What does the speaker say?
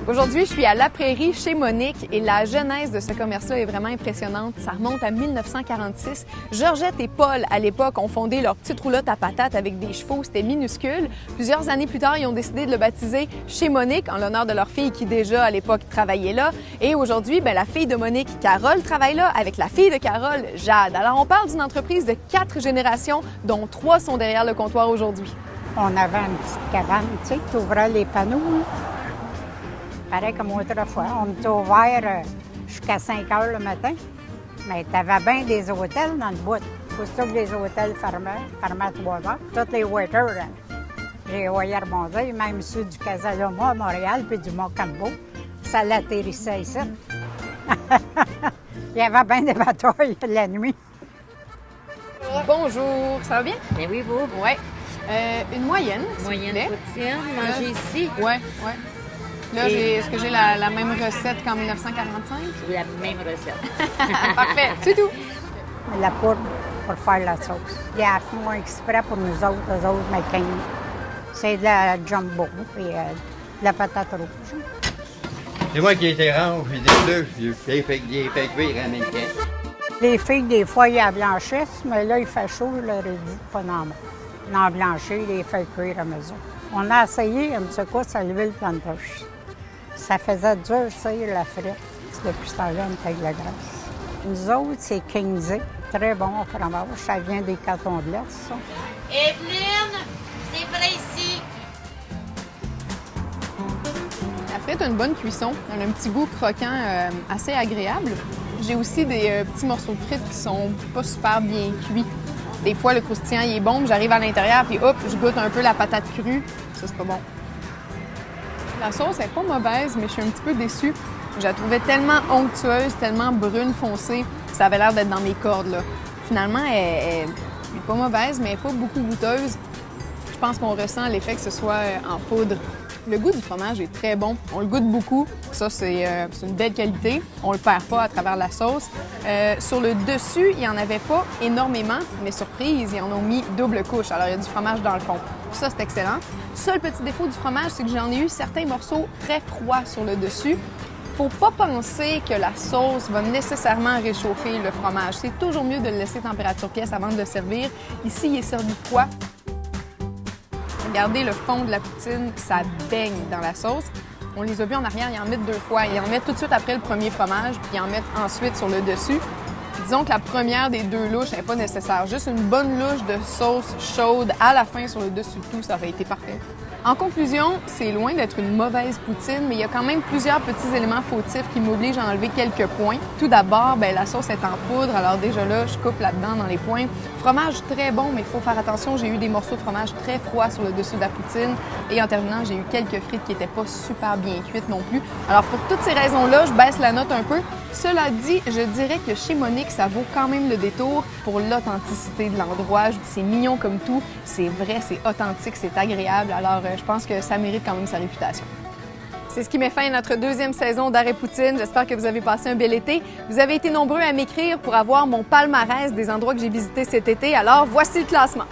Aujourd'hui, je suis à La Prairie chez Monique et la genèse de ce commerce-là est vraiment impressionnante. Ça remonte à 1946. Georgette et Paul, à l'époque, ont fondé leur petite roulotte à patates avec des chevaux. C'était minuscule. Plusieurs années plus tard, ils ont décidé de le baptiser chez Monique en l'honneur de leur fille qui déjà, à l'époque, travaillait là. Et aujourd'hui, la fille de Monique, Carole, travaille là avec la fille de Carole, Jade. Alors, on parle d'une entreprise de 4 générations, dont 3 sont derrière le comptoir aujourd'hui. On avait une petite cabane, tu sais, tu ouvrais les panneaux, hein? Pareil comme autrefois. On était ouvert jusqu'à 5 heures le matin. Mais tu avais bien des hôtels dans le bout. Aussitôt que les hôtels fermaient à 3 heures. Tous les waiters, j'ai voyé rebondir, même ceux du Casaloma à Montréal puis du Mont-Cambo. Ça l'atterrissait ici. Il y avait bien des batailles la nuit. Bonjour, ça va bien? Ben oui, vous? Oui. Une moyenne, s'il vous Moyenne plaît. poutine, manger ici. Oui, oui. Là, est-ce que j'ai la même recette qu'en 1945? C'est la même recette. Parfait, c'est tout. La poudre pour faire la sauce. Ils a fait moins exprès pour nous autres, eux autres, mais c'est de la jumbo et de la patate rouge. C'est moi qui étais orange, puis des bleus, j'ai fait cuire en même temps. Les filles, des fois, ils la blanchissent, mais là, il fait chaud, je leur ai dit pas d'en blanchir, ils les fait cuire à maison. On a essayé, on ne sait quoi, ça levait le plantage. Ça faisait durcir la frite. Depuis ce temps-là, on fait de la graisse. Nous autres, c'est Kingsley. Très bon fromage. Ça vient des cantons de l'Est, ça. Evelyne, c'est prêt ici. La frite a une bonne cuisson. Elle a un petit goût croquant assez agréable. J'ai aussi des petits morceaux de frites qui sont pas super bien cuits. Des fois, le croustillant, il est bon, j'arrive à l'intérieur, puis hop, je goûte un peu la patate crue. Ça, c'est pas bon. La sauce est pas mauvaise, mais je suis un petit peu déçue. Je la trouvais tellement onctueuse, tellement brune foncée, ça avait l'air d'être dans mes cordes, là. Finalement, elle est pas mauvaise, mais elle est pas beaucoup goûteuse. Je pense qu'on ressent l'effet que ce soit en poudre. Le goût du fromage est très bon. On le goûte beaucoup. Ça, c'est une belle qualité. On le perd pas à travers la sauce. Sur le dessus, il n'y en avait pas énormément, mais surprise, ils en ont mis double couche. Alors, il y a du fromage dans le fond. Ça, c'est excellent. Seul petit défaut du fromage, c'est que j'en ai eu certains morceaux très froids sur le dessus. Faut pas penser que la sauce va nécessairement réchauffer le fromage. C'est toujours mieux de le laisser température pièce avant de le servir. Ici, il est servi froid. Regardez le fond de la poutine, ça baigne dans la sauce. On les a vus en arrière, ils en mettent 2 fois. Ils en mettent tout de suite après le premier fromage, puis ils en mettent ensuite sur le dessus. Disons que la première des 2 louches n'est pas nécessaire. Juste une bonne louche de sauce chaude à la fin sur le dessus de tout, ça aurait été parfait. En conclusion, c'est loin d'être une mauvaise poutine, mais il y a quand même plusieurs petits éléments fautifs qui m'obligent à enlever quelques points. Tout d'abord, la sauce est en poudre, alors déjà là, je coupe là-dedans dans les points. Fromage très bon, mais il faut faire attention, j'ai eu des morceaux de fromage très froids sur le dessus de la poutine. Et en terminant, j'ai eu quelques frites qui n'étaient pas super bien cuites non plus. Alors pour toutes ces raisons-là, je baisse la note un peu. Cela dit, je dirais que chez Monique, ça vaut quand même le détour pour l'authenticité de l'endroit. C'est mignon comme tout, c'est vrai, c'est authentique, c'est agréable. Alors je pense que ça mérite quand même sa réputation. C'est ce qui met fin à notre 2e saison d'Arrêt Poutine. J'espère que vous avez passé un bel été. Vous avez été nombreux à m'écrire pour avoir mon palmarès des endroits que j'ai visités cet été. Alors, voici le classement.